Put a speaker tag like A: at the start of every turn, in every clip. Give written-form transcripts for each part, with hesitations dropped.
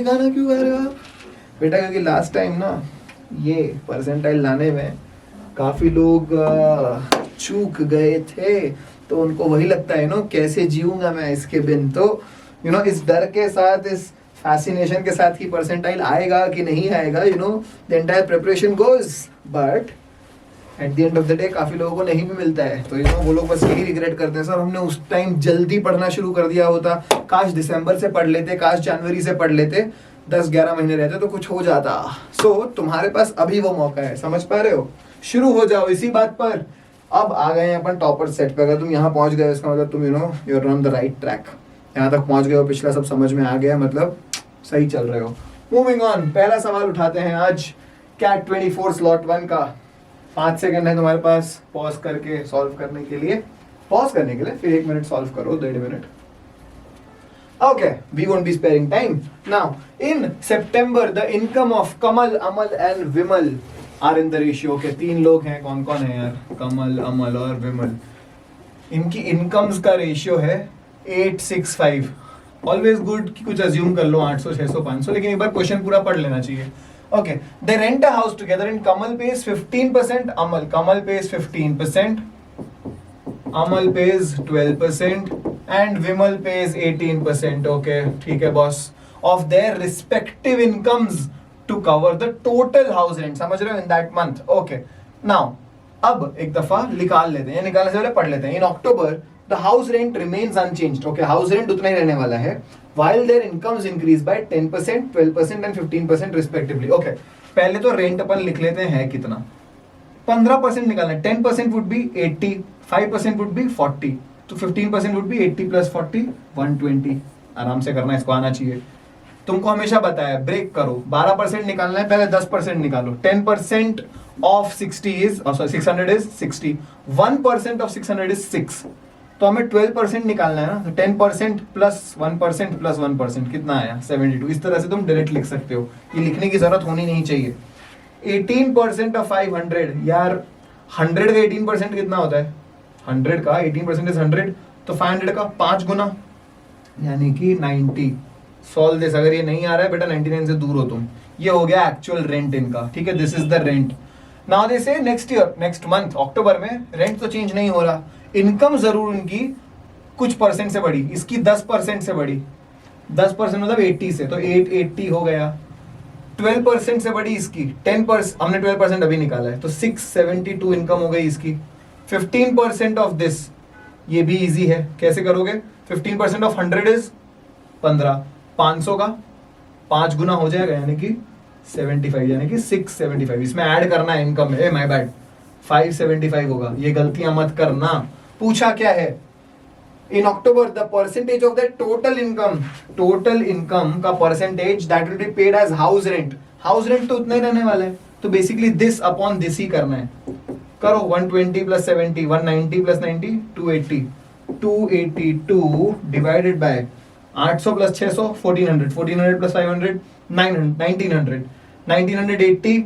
A: गाना क्यों गा रहे हो आप बेटा? क्योंकि लास्ट टाइम ना ये परसेंटाइल लाने में काफ़ी लोग चूक गए थे, तो उनको वही लगता है नो कैसे जीऊंगा मैं इसके बिन। तो इस डर के साथ, इस फैसिनेशन के साथ कि परसेंटाइल आएगा कि नहीं आएगा, the entire preparation goes, but at the end of the day काफ़ी लोगों को नहीं भी मिलता है। तो वो लोग बस यही रिग्रेट करते हैं, सर हमने उस टाइम जल्दी पढ़ना शुरू कर दिया होता, काश दिसंबर से पढ़ लेते, काश जनवरी से पढ़ लेते, 10-11 महीने रहते तो कुछ हो जाता। तुम्हारे पास अभी वो मौका है, समझ पा रहे हो? शुरू हो जाओ इसी बात पर। अब आ गए अपन टॉपर सेट पे। अगर तुम यहाँ पहुंच गए इसका मतलब तुम you're on the right track. यहाँ तक पहुंच गए हो, पिछला सब समझ में आ गया, मतलब सही चल रहे हो। मूविंग ऑन, पहला सवाल उठाते हैं आज कैट 24 स्लॉट 1 का। 5 सेकंड है तुम्हारे पास पॉज करके सॉल्व करने के लिए, फिर 1 मिनट सॉल्व करो, 1.5 minute. Okay, we won't be sparing time. Now, in September, the income of Kamal, Amal and Vimal are in the ratio. Okay, 3 लोग हैं, कौन कौन है यार? कमल, अमल और विमल। इनकी इनकम्स का रेशियो है 865। ऑलवेज गुड कि कुछ अज्यूम कर लो 800, 600, 500, लेकिन एक बार क्वेश्चन पूरा पढ़ लेना चाहिए। Okay, they rent a house together and Kamal pays 15%, Kamal pays 15%, Amal pays 12% and Vimal pays 18%. Okay, ठीक है boss, of their respective incomes to cover the total house rent. समझ रहे हो? in that month. Okay, now अब एक दफा निकाल लेते हैं, निकालने से पहले पढ़ लेते हैं। In October the house rent remains unchanged. Okay, house rent उतना ही रहने वाला है, while their incomes increase by 10%, 12% and 15% respectively. Okay, पहले तो रेंट अपन लिख लेते हैं कितना, 15% निकालना है। 10% would be 80, 5% would be 40, तो 15% would be 80 plus 40, 120। आराम से करना, इसको आना चाहिए। तुमको हमेशा बताया ब्रेक करो, 12% निकालना है, पहले 10% निकालो। 10% of 60 is, sorry 600 is 60, 1% of 600 is 6, तो हमें 12% निकालना है ना। तो 10% प्लस 1% प्लस 1% कितना आया? 72। इस तरह से तुम डायरेक्ट लिख सकते हो, ये लिखने की जरूरत होनी नहीं चाहिए। 18% ऑफ 500, यार 100 का 18% कितना होता है? 100 का 18% इज 100, तो 500 का 5 गुना यानी कि 90। Solve this. अगर ये नहीं आ रहा है बेटा 99 से दूर हो तुम। ये हो गया एक्चुअल रेंट इनका, ठीक है? This is the rent. Now they से नेक्स्ट ईयर, नेक्स्ट मंथ अक्टूबर में रेंट तो चेंज नहीं हो रहा, इनकम जरूर इनकी कुछ परसेंट से बढ़ी, इसकी 10% से बढ़ी। 10% मतलब 80 से, तो 880 हो गया। 12% से बढ़ी इसकी, 10%, हमने 12% अभी निकाला है, तो 672 इनकम हो गई इसकी। 15% ऑफ दिस, ये भी इजी है, कैसे करोगे? 15% ऑफ 100 इज 15, 500 का 5 गुना हो जाएगा यानी कि 75, यानी कि 675। इसमें ऐड करना है इनकम में, माय बैड, 575 होगा। ये गलतियां मत करना। पूछा क्या है? In October the percentage of the total income का percentage that will be paid as house rent. House rent तो उतना ही रहने वाला है, तो बेसिकली दिस अपॉन दिस ही करना है। करो 120 plus 70, 190 plus 90, 280, 282 divided by 800 plus 600, 1400, 1400 plus 500, 900, 1900, 1980,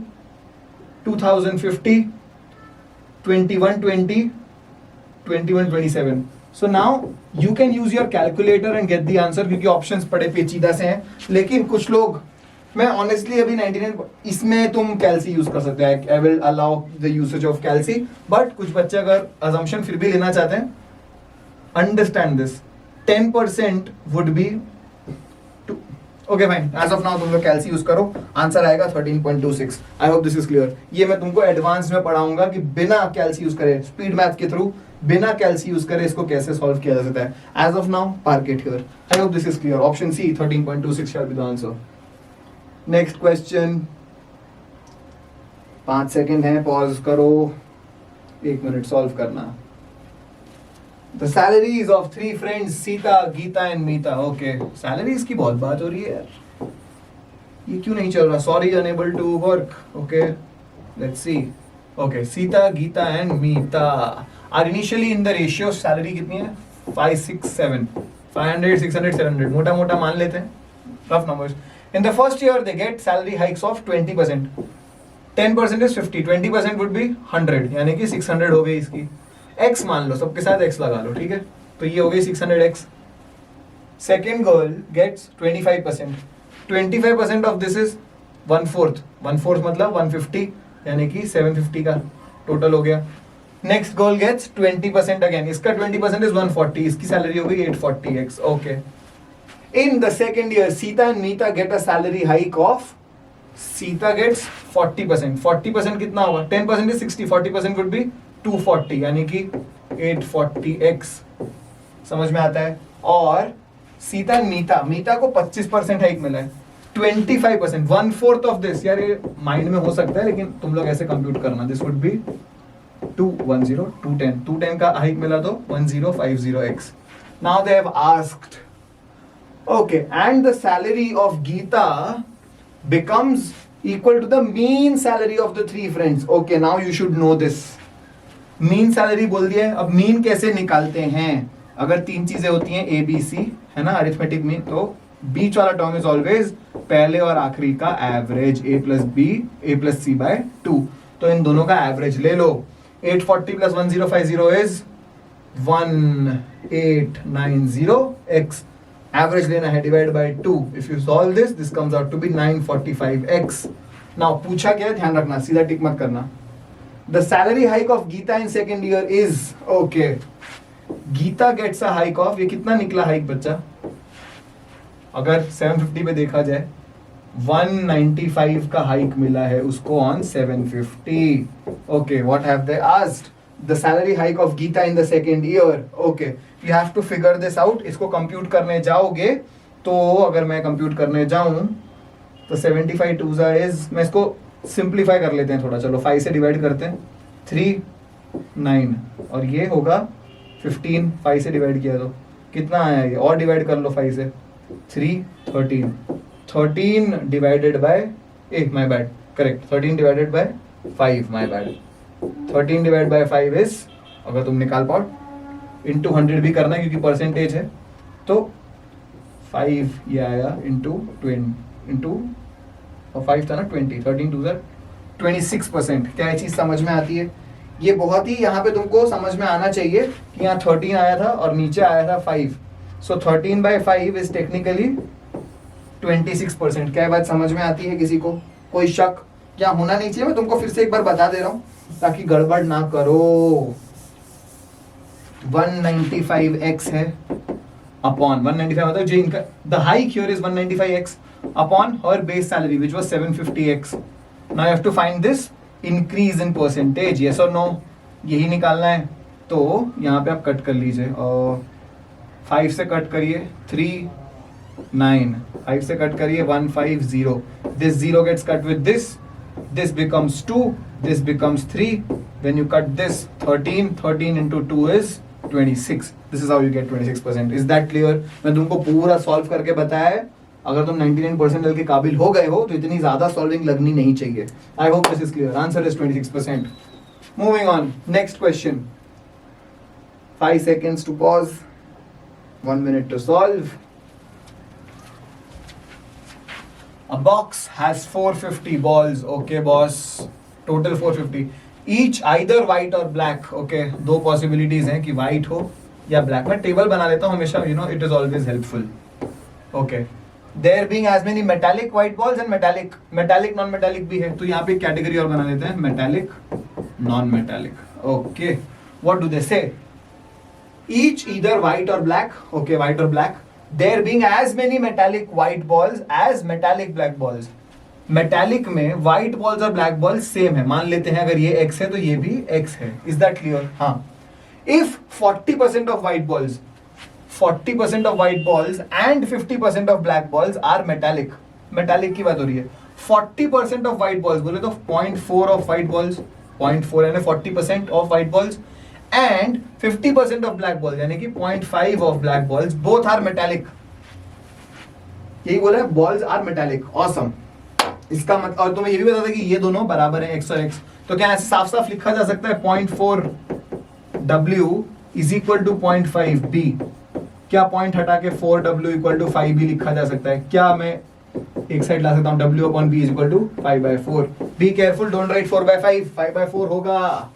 A: 2050, 2120, 2127. So now you can use your calculator and get the answer, क्योंकि ऑप्शंस बड़े पेचीदा से हैं। लेकिन कुछ लोग, मैं ऑनेस्टली अभी 99, इसमें तुम कैल्सी यूज कर सकते हैं, I will allow the usage of calci, but कुछ बच्चे अगर अजम्पशन फिर भी लेना चाहते हैं, understand this, 10% would be, okay fine, as of now तुम लोग कैल्सी यूज करो, आंसर आएगा 13.26। I hope this is clear. ये मैं तुमको एडवांस में पढ़ाऊंगा कि बिना कैल्सी यूज करे, स्पीड मैथ के थ्रू बिना कैल्सी यूज करे इसको कैसे सॉल्व किया जा सकता है। As of now park it here. I hope this is clear. Option C 13.26 shall be the answer. Next question, 5 second है, पॉज करो, 1 मिनट सॉल्व करना। The salaries of 3 friends, Sita, Geeta and Meeta. Okay, salaries की बहुत बात हो रही है यार, ये क्यों नहीं चल रहा? Sorry, unable to work. Okay, let's see. Okay, Sita, Geeta and Meeta are initially in the ratio, salary कितनी है? 5, 6, 7, 500, 600, 700, मोटा मोटा मान लेते हैं, rough numbers. In the first year they get salary hikes of 20%. 10% is 50, 20% would be 100, यानी कि 600 हो गई इसकी। x मान लो, सबके साथ x लगा लो, ठीक है? तो ये हो गई 600x। Second girl gets 25%, 25% of this is 1/4, 1/4 मतलब 150, यानी कि 750 का टोटल हो गया. नेक्स्ट गर्ल गेट्स 20% अगेन, इसका 20% इज 140, इसकी सैलरी हो गई 840x. Okay. In the second year, Sita and Meeta get a salary hike of, Sita gets 40%. 40% कितना होगा? 10% is 60, 40% would be 240, यानी कि 840x. समझ में आता है? और सीता एंड मीता को 25% हाइक मिला है. 25%, 1/4 ऑफ दिस. यार ये माइंड में हो सकता है, लेकिन तुम लोग ऐसे कंप्यूट करना. दिस वुड बी 210, 210 का हाइक मिला तो 1050x. Now they have asked, okay, and the salary of Geeta becomes equal to the mean salary of the three friends. Okay, now you should know this. Mean salary बोल दिया है. अब mean कैसे निकालते हैं? अगर तीन चीजें होती हैं ए बी सी, है ना, अरिथमेटिक मीन, तो बीच वाला टर्म इज ऑलवेज पहले और आखिरी का एवरेज, ए प्लस बी ए प्लस सी बाय 2. तो इन दोनों का एवरेज ले लो. 840 प्लस 1050 इज 1890x. एवरेज लेना है, divide by 2. If you solve this, this comes out to be 945x. Now पूछा क्या है, ध्यान रखना, सीधा टिक मत करना. The salary hike of Geeta in second year is, okay, Geeta gets a hike of, ये कितना निकला हाइक बच्चा? अगर 750 पे देखा जाए, 195 का हाइक मिला है उसको on 750. Okay, what have they asked? The salary hike of Geeta in the second year. Okay, you have to figure this out. इसको कंप्यूट करने जाओगे तो, अगर मैं कंप्यूट करने जाऊं तो 75 2 is, मैं इसको सिंप्लीफाई कर लेते हैं थोड़ा. चलो 5 से डिवाइड करते हैं. 3 9 और ये होगा 15. 5 से डिवाइड किया तो कितना आया ये, और डिवाइड कर लो 5 से. 3 13 13 divided by, my bad, correct, 13 divided by 5, my bad. 13 divide by 5 is, अगर तुम निकाल पाओ, इंटू 100 भी करना है क्योंकि परसेंटेज है, तो 5 ये आया इंटू 20 इंटू, और 5 था ना 20, 13 2 26%. क्या ये चीज समझ में आती है? ये बहुत ही यहाँ पे तुमको समझ में आना चाहिए कि यहाँ 13 आया था और नीचे आया था 5. सो 13 बाय 5 इज टेक्निकली 26%. क्या बात समझ में आती है किसी को? कोई शक क्या होना नहीं चाहिए? मैं तुमको फिर से एक बार बता दे रहा हूँ ताकि गड़बड़ ना करो. 195x है अपॉन 195, मतलब जो इनका the hike here is 195x upon her base salary which was 750x. Now you have to find this increase in percentage, yes or no? यही निकालना है. तो यहाँ पे आप कट कर लीजिए, और 5 से कट करिए 3 9, 5 से कट करिए 150. This 0 gets cut with this. This becomes 2. This becomes 3. When you cut this, 13 into 2 is 26. This is how you get 26%. Is that clear? मैं तुमको पूरा सॉल्व करके बताया है. अगर तुम 99% के काबिल हो गए हो तो इतनी ज्यादा सॉल्विंग लगनी नहीं चाहिए. आई hope this is clear. Answer is 26%. Moving on, next question. 5 seconds to pause, 1 minute to solve. A box has 450 balls. Okay boss, total 450. Each either white or black. Okay, दो possibilities हैं कि white हो या black. मैं table बना लेता हूँ हमेशा, you know, it is always helpful. Okay. There being as many metallic white balls and metallic non-metallic भी है, तो यहाँ पे कैटेगरी और बना लेते हैं, metallic non-metallic. Okay, what do they say? Each either white or black. Okay, white or black. There being as many metallic white balls as metallic black balls. Metallic में white balls और black balls same है. मान लेते हैं अगर ये x है तो ये भी x है. Is that clear? हाँ. If 40% of white balls and 50% of black balls are metallic की बात हो रही है. 40% of white balls बोले तो 0.4 of white balls, 0.4 यानी 40% of white balls, and 50% of black balls यानी कि 0.5 of black balls, both are metallic. यही बोला है, balls are metallic. Awesome. इसका मतलब, और तुम्हें ये भी बता था कि ये दोनों बराबर है, x और x. तो क्या ऐसे साफ साफ लिखा जा सकता है 0.4 w is equal to 0.5 b? क्या पॉइंट हटा के 4w इक्वल टू 5b लिखा जा सकता है? क्या मैं एक साइड ला सकता हूँ, w upon b is equal to 5/4. Be careful, don't write 4/5, 5/4 होगा.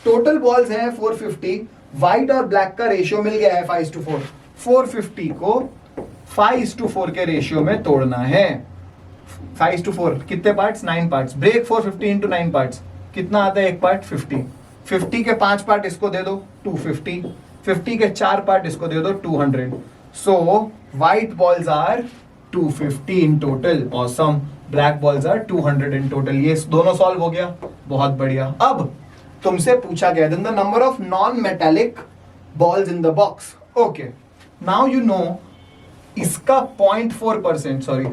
A: टोटल बॉल्स हैं 450. व्हाइट और ब्लैक का रेशियो मिल गया है 5:4. 450 को 5:4 के रेशियो में तोड़ना है. 5:4 कितने parts? 9 parts. Break 450 into 9 parts कितना आता है? एक पार्ट 50. 50 के 5 पार्ट इसको दे दो 250. 50 के 4 पार्ट इसको दे दो 200. So white balls are 250 in total. Awesome. Black balls are 200 in total. ये दोनों सॉल्व हो गया. बहुत बढ़िया. अब तुमसे पूछा गया the number of non metallic balls in the box. Okay, now you know इसका 0.4%, सॉरी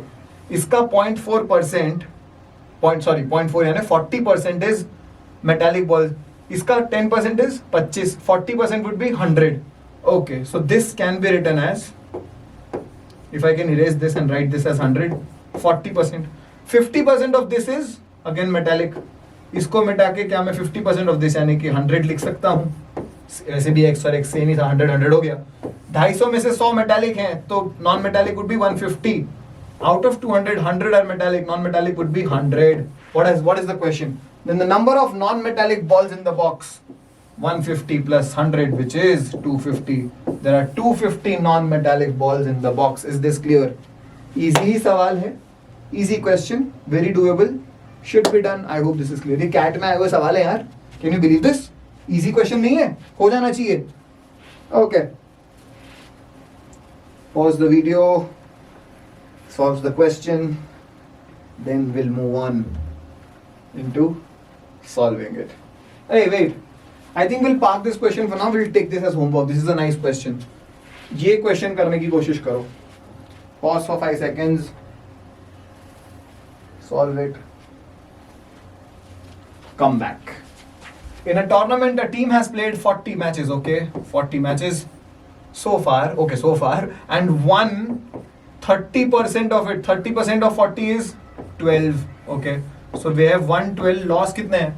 A: इसका 0.4% 0.4 यानी 40% इज मेटालिक बॉल. इसका 10% is 25. 40% would be 100. Okay, so this can be written as, if I can erase this and write this as 100, 40%. 50% of this is again metallic. इसको मिटा के क्या मैं 50% of this यानी कि 100 लिख सकता हूँ. ऐसे भी x और x से नहीं था, 100 हो गया. 250 में से 100 मेटालिक हैं तो non metallic would be 150. Out of 200, 100 are metallic. Non-metallic would be 100. What is the question? Then the number of non-metallic balls in the box, 150 plus 100, which is 250. There are 250 non-metallic balls in the box. Is this clear? Easy सवाल है. Easy question. Very doable. Should be done. I hope this is clear. ये CAT में आया हुआ सवाल है यार. Can you believe this? Easy question नहीं है. हो जाना चाहिए. Okay. Pause the video. Solves the question, then we'll move on into solving it. Hey, wait. I think we'll park this question for now. We'll take this as homework. This is a nice question. ये question करने की कोशिश करो. Pause for 5 seconds. Solve it. Come back. In a tournament, a team has played 40 matches. Okay, 40 matches so far. Okay, so far, and won 30% of it. 30% of 40 is 12. Okay, so we have 112. Loss कितने हैं?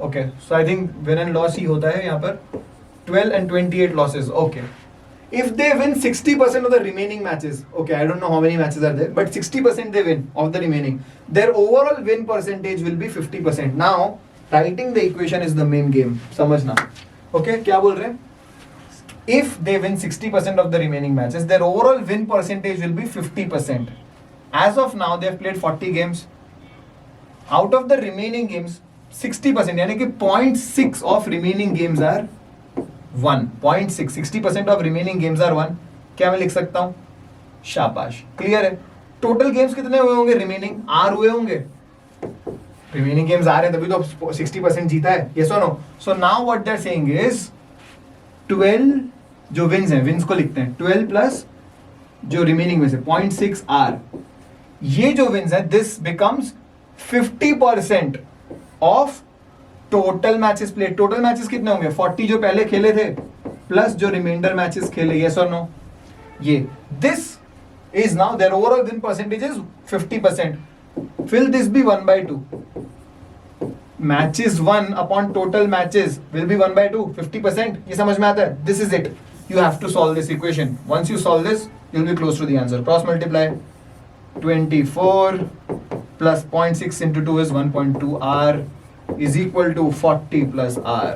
A: Okay, so I think win and loss ही होता है यहाँ पर. 12 and 28 losses. Okay, if they win 60% of the remaining matches, okay, I don't know how many matches are there, but 60% they win of the remaining, their overall win percentage will be 50%. Now writing the equation is the main game. समझना. Okay, क्या बोल रहे हैं? If they win 60% of the remaining matches, their overall win percentage will be 50%. As of now, they have played 40 games. Out of the remaining games, 60%, यानी कि 0.6 of remaining games are won. 0.6, 60% of remaining games are won. क्या मैं लिख सकता हूँ? शाबाश. Clear है? Total games कितने हुए होंगे? रिमेनिंग आर हुए होंगे. रिमेनिंग गेम्स आ रहे हैं तभी तो 60% जीता है. Yes or no? So now what they're saying is 12 जो विन्स हैं, विन्स को लिखते हैं 12 प्लस जो रिमेनिंग में से 0.6 आर. ये जो विन्स है this becomes 50% of total matches played. Total matches कितने होंगे? 40 जो पहले खेले थे प्लस जो रिमाइंडर मैचेस खेले. यस और नो? ये this is now their overall win percentage is 50%. Will this be 1/2? Matches won upon total matches will be 1/2, 50%. ये समझ में आता है? This is it. You have to solve this equation. Once you solve this, you'll be close to the answer. Cross multiply. 24 plus 0.6 into 2 is 1.2 R is equal to 40 plus R.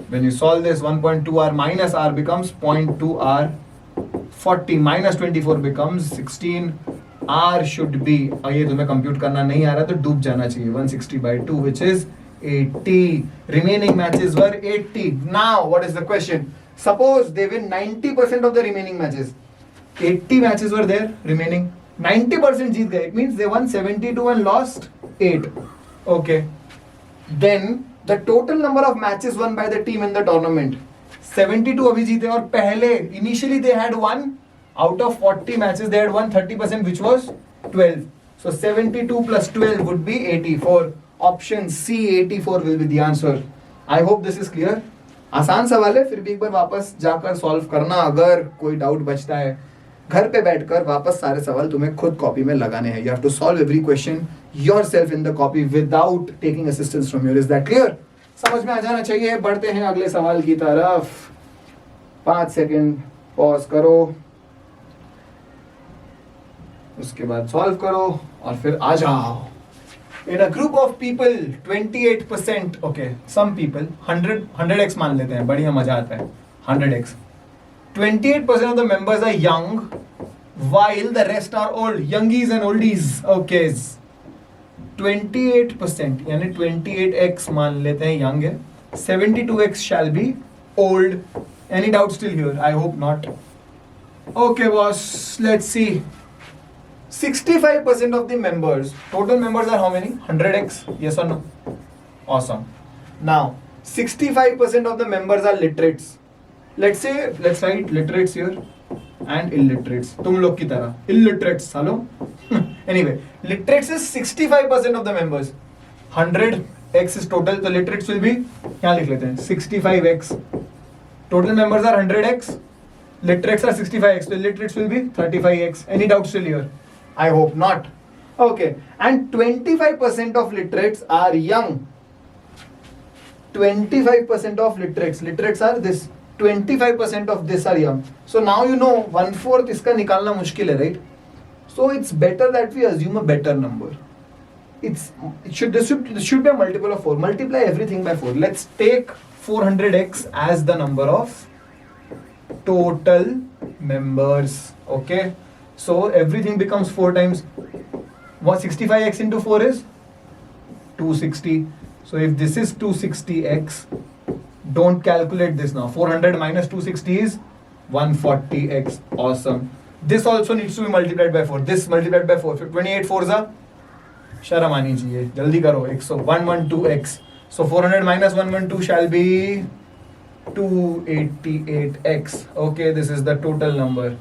A: When you solve this, 1.2 R minus R becomes 0.2 R. 40 minus 24 becomes 16. R should be, ये तुम्हें compute करना नहीं आ रहा तो डूब जाना चाहिए. 160/2 which is 80. Remaining matches were 80. Now what is the question? Suppose they win 90% of the remaining matches. 80 matches were there remaining. 90% जीत गए. It means they won 72 and lost 8. Okay. Then the total number of matches won by the team in the tournament. 72 अभी जीते और पहले initially they had won. Out of 40 matches, they had won 30%, which was 12. So 72 plus 12 would be 84. Option C, 84 will be the answer. I hope this is clear. आसान सवाल है, फिर भी एक बार वापस जाकर सॉल्व करना. अगर कोई डाउट बचता है, घर पे बैठकर वापस सारे सवाल तुम्हें खुद कॉपी में लगाने हैं. You have to solve every question yourself in the copy without taking assistance from you. Is that clear? समझ में आ जाना चाहिए. बढ़ते हैं अगले सवाल की तरफ. 5 सेकेंड पॉज करो, उसके बाद सॉल्व करो और फिर आ जाओ. In a group of people, 28%, okay, some people, 100x मान लेते हैं, बढ़िया मजा आता है. 100x. 28% of the members are young while the rest are old, youngies and oldies. Okay, 28% यानी 28x मान लेते हैं young है, 72x shall be old. Any doubt still here? I hope not. Okay boss, let's see. 65% of the members, total members are how many? 100x, yes or no? Awesome. Now 65% of the members are literates. Let's write literates here and illiterates. तुम लोग की तरह illiterates, hello. Anyway, literates is 65% of the members. 100x is total, तो literates will be, यहाँ लिख लेते हैं 65x. Total members are 100x, literates are 65x, so illiterates will be 35x. Any doubt still here? I hope not. Okay, and 25% of literates are young. 25% of literates are this. 25% of this are young. So now you know 1/4 इसका निकालना मुश्किल है, right? So it's better that we assume a better number. This should be a multiple of 4. Multiply everything by 4. Let's take 400x as the number of total members. Okay. So everything becomes 4 times. 165x into 4 is 260. So if this is 260x, don't calculate this now. 400 minus 260 is 140x. Awesome. This also needs to be multiplied by 4. This multiplied by 4. 28 4s are, शर्म आनी चाहिए, जल्दी करो. 112x. So 400 minus 112 shall be 288x. Okay, this is the total number.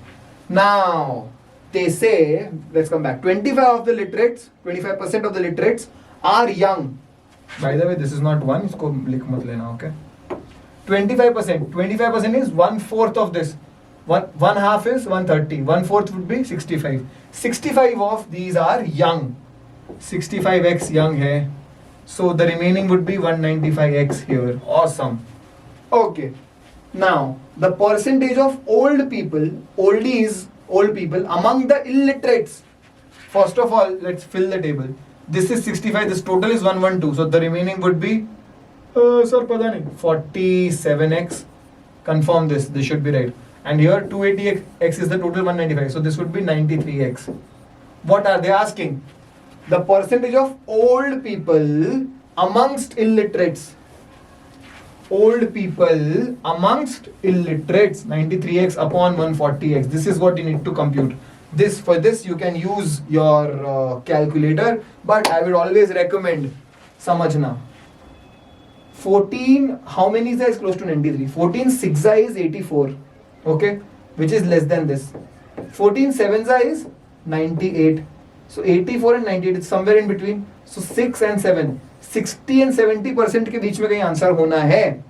A: Now they say, let's come back. 25% of the literates are young. By the way, this is not 1. इसको लिख मत लेना. Okay. 25% is 1/4 of this. One half is 130. 1/4 would be 65. 65 of these are young. 65x young है. So the remaining would be 195x here. Awesome. Okay. Now the percentage of old people among the illiterates. First of all, let's fill the table. This is 65. This total is 112. So the remaining would be sir, पता नहीं, 47x. Confirm this. This should be right. And here 280x is the total 195. So this would be 93x. What are they asking? The percentage of old people amongst illiterates. Old people amongst illiterates. 93x upon 140x. This is what you need to compute. For this you can use your calculator, but I would always recommend समझना. 14, how many is close to 93? 14 6 is 84, okay, which is less than this. 14 7 is 98. So 84 and 98 is somewhere in between. So 6 and 7, 60 and 70% के बीच में कहीं answer होना है.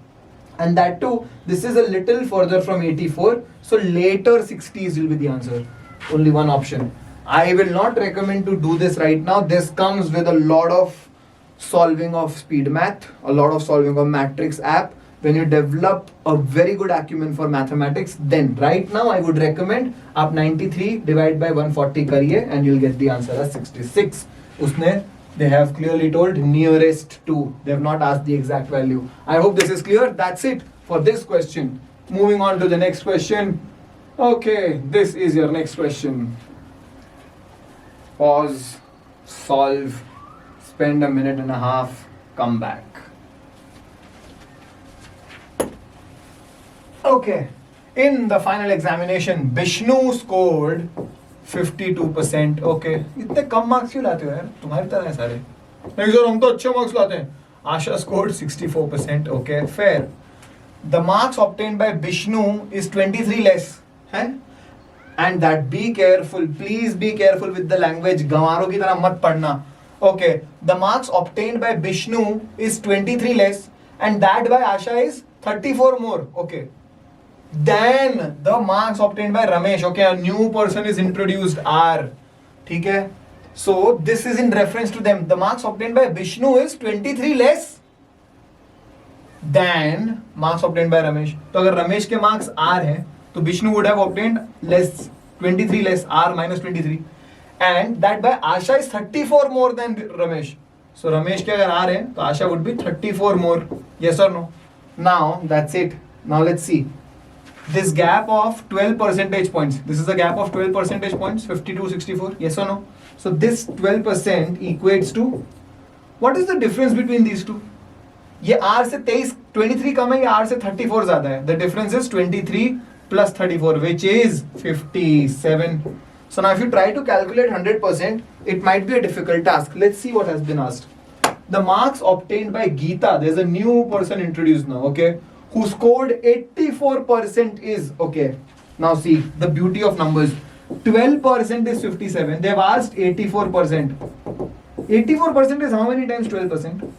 A: And that too, this is a little further from 84. So later 60s will be the answer. Only one option. I will not recommend to do this right now. This comes with a lot of solving of speed math, a lot of solving of matrix app. When you develop a very good acumen for mathematics, then right now I would recommend आप 93 divide by 140 करिए and you'll get the answer as 66. उसने, they have clearly told nearest to. They have not asked the exact value. I hope this is clear. That's it for this question. Moving on to the next question. Okay, this is your next question. Pause, solve, spend a minute and a half, come back. Okay, in the final examination, Bishnu scored 52%. Okay, इतने कम marks क्यों लाते हो यार? तुम्हारी तरह है सारे. नहीं sir, हम तो अच्छे मार्क्स लाते हैं. Asha scored 64%. Okay, fair. The marks obtained by Bishnu is 23 less. And that, be careful, please be careful with the language. गंवारों की तरह मत पढ़ना. Okay, the marks obtained by Bishnu is 23 less, and that by Asha is 34 more. Okay, then the marks obtained by Ramesh. Okay, a new person is introduced, R. ठीक है? So this is in reference to them. The marks obtained by Bishnu is 23 less than marks obtained by Ramesh. तो अगर रमेश के marks R हैं, तो Bishnu would have obtained less, 23 less, R minus 23. And that by Asha is 34 more than Ramesh. So Ramesh के अगर R है, तो Asha would be 34 more. Yes or no? Now that's it. Now let's see. this gap of 12 percentage points. This is a gap of 12 percentage points, 52, 64. Yes or no? So this 12% equates to, what is the difference between these two? ये R से 23 कम है, या R से 34 ज़्यादा है? The difference is 23 plus 34, which is 57. So now if you try to calculate 100%, it might be a difficult task. Let's see what has been asked. The marks obtained by Geeta, there's a new person introduced now, okay, who scored 84% is, okay, now see the beauty of numbers. 12% is 57. They've asked 84%. 84% is how many times 12%?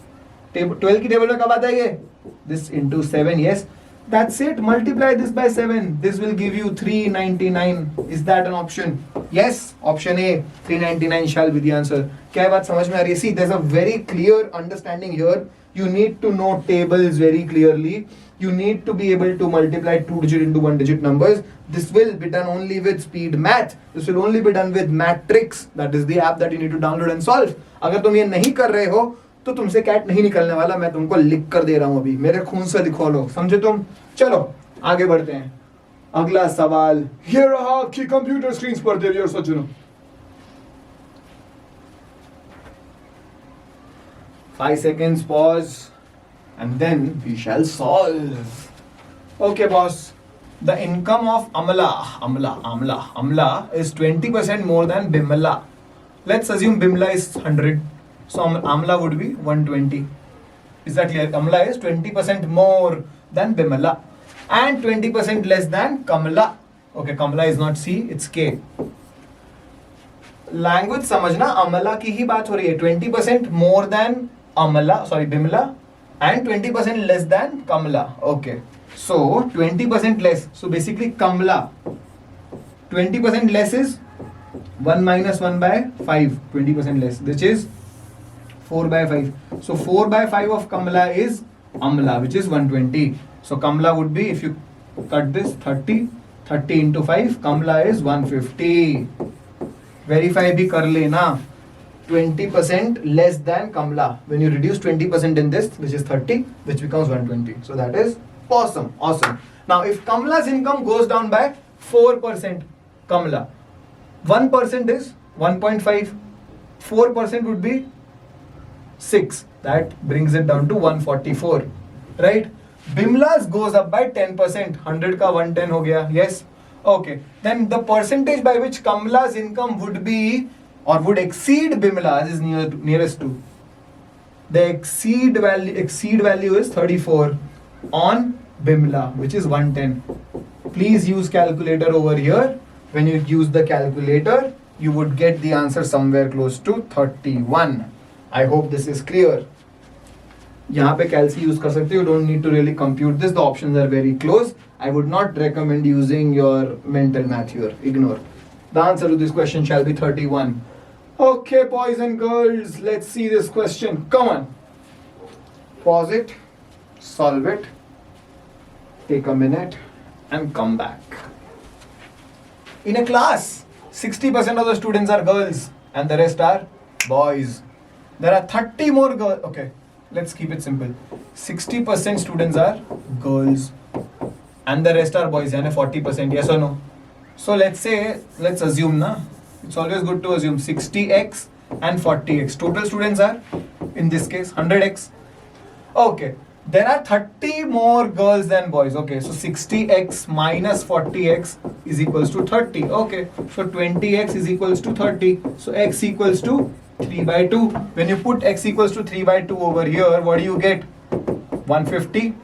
A: 12 की table में कब आता है ये? This into 7, yes. That's it. Multiply this by 7. This will give you 399. Is that an option? Yes. Option A. 399 shall be the answer. क्या बात समझ में आ रही है? See, there's a very clear understanding here. You need to know tables very clearly. You need to be able to multiply 2-digit into 1-digit numbers. This will be done only with speed math. This will only be done with Matrix. That is the app that you need to download and solve. अगर तुम ये नहीं कर रहे हो तो तुमसे cat नहीं निकलने वाला. मैं तुमको लिख कर दे रहा हूं अभी. मेरे खून से लिखो लो. समझे तुम? चलो आगे बढ़ते हैं. अगला सवाल ये रहा आपकी कंप्यूटर स्क्रीन पर. देवियर सज्जनों, 5 seconds pause and then we shall solve. Okay boss, the income of Amla is 20% more than Bimla. Let's assume Bimla is 100, so Amla would be 120. Is that clear? Amla is 20% more than Bimla and 20% less than Kamala. Okay, Kamala is not C, it's K. Language समझना, अमला की ही बात हो रही है. 20% more than Amla, sorry Bimla, and 20% less than Kamla. Okay, so 20% less, so basically Kamla. 20% less is 1 minus 1 by 5. 20% less, which is 4 by 5. So 4 by 5 of Kamala is Amla, which is 120. So Kamala would be, if you cut this, 30. 30 into 5, Kamala is 150. Verify bhi kar lena. 20% less than Kamala. When you reduce 20% in this, which is 30, which becomes 120. So that is awesome. Awesome. Now if Kamala's income goes down by 4%, Kamala, 1% is 1.5. 4% would be 6. That brings it down to 144. Right? Bimla's goes up by 10%. 100 ka 110 ho gaya. Yes. Okay. Then the percentage by which Kamala's income would be or would exceed Bimla's is nearest to. The exceed value is 34 on Bimla, which is 110. Please use calculator over here. When you use the calculator, you would get the answer somewhere close to 31. I hope this is clear. यहाँ पे कैलसी use कर सकते हो. You don't need to really compute this. The options are very close. I would not recommend using your mental math here. Ignore. The answer to this question shall be 31. Okay, boys and girls, let's see this question. Come on. Pause it, solve it, take a minute, and come back. In a class, 60% of the students are girls and the rest are boys. There are 30 more girls. Okay, let's keep it simple. 60% students are girls and the rest are boys. And 40%, yes or no? So let's assume na. It's always good to assume 60x and 40x. Total students are, in this case, 100x. Okay, there are 30 more girls than boys. Okay, so 60x minus 40x is equals to 30. Okay, so 20x is equals to 30. So x equals to 3 by 2. When you put x equals to 3 by 2 over here, what do you get? 150.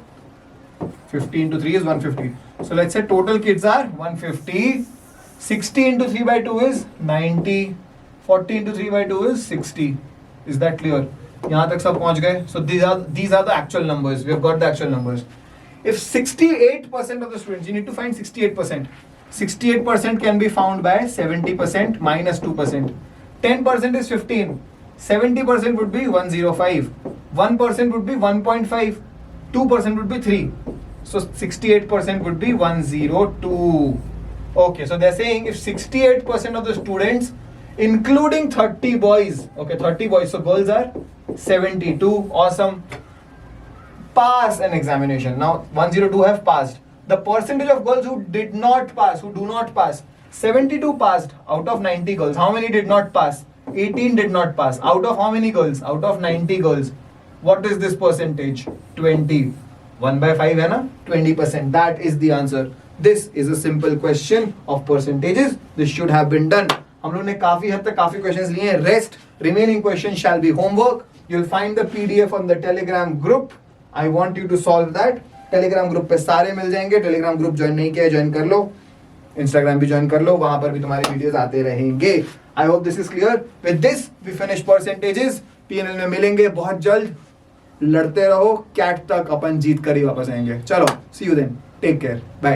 A: 50 into 3 is 150. So let's say total kids are 150. 60 into 3 by 2 is 90. 40 into 3 by 2 is 60. Is that clear? यहाँ तक सब पहुँच गए. So these are the actual numbers. We have got the actual numbers. If 68% of the students, you need to find 68%. 68% can be found by 70% minus 2%. 10% is 15. 70% would be 105. 1% would be 1.5. 2% would be 3. So 68% would be 102. Okay, so they're saying if 68% of the students, including 30 boys, okay, 30 boys, so girls are 72, awesome, pass an examination. Now 102 have passed. The percentage of girls who did not pass, who do not pass. 72 passed out of 90 girls. How many did not pass? 18 did not pass. Out of how many girls? Out of 90 girls. What is this percentage? 20. 1 by 5 है ना? 20%. That is the answer. This is a simple question of percentages. This should have been done. हम लोग ने काफी हद तक काफी questions लिए हैं. Rest remaining questions shall be homework. You'll find the PDF on the Telegram group. I want you to solve that. Telegram group पे सारे मिल जाएंगे. Telegram group ज्वाइन नहीं किया है, ज्वाइन कर लो. Instagram भी ज्वाइन कर लो, वहां पर भी तुम्हारे वीडियोस आते रहेंगे. I hope this is clear. With this we finish percentages. PNL में मिलेंगे बहुत जल्द. लड़ते रहो, कैट तक अपन जीत कर ही वापस आएंगे. चलो, see you then. Take care. Bye.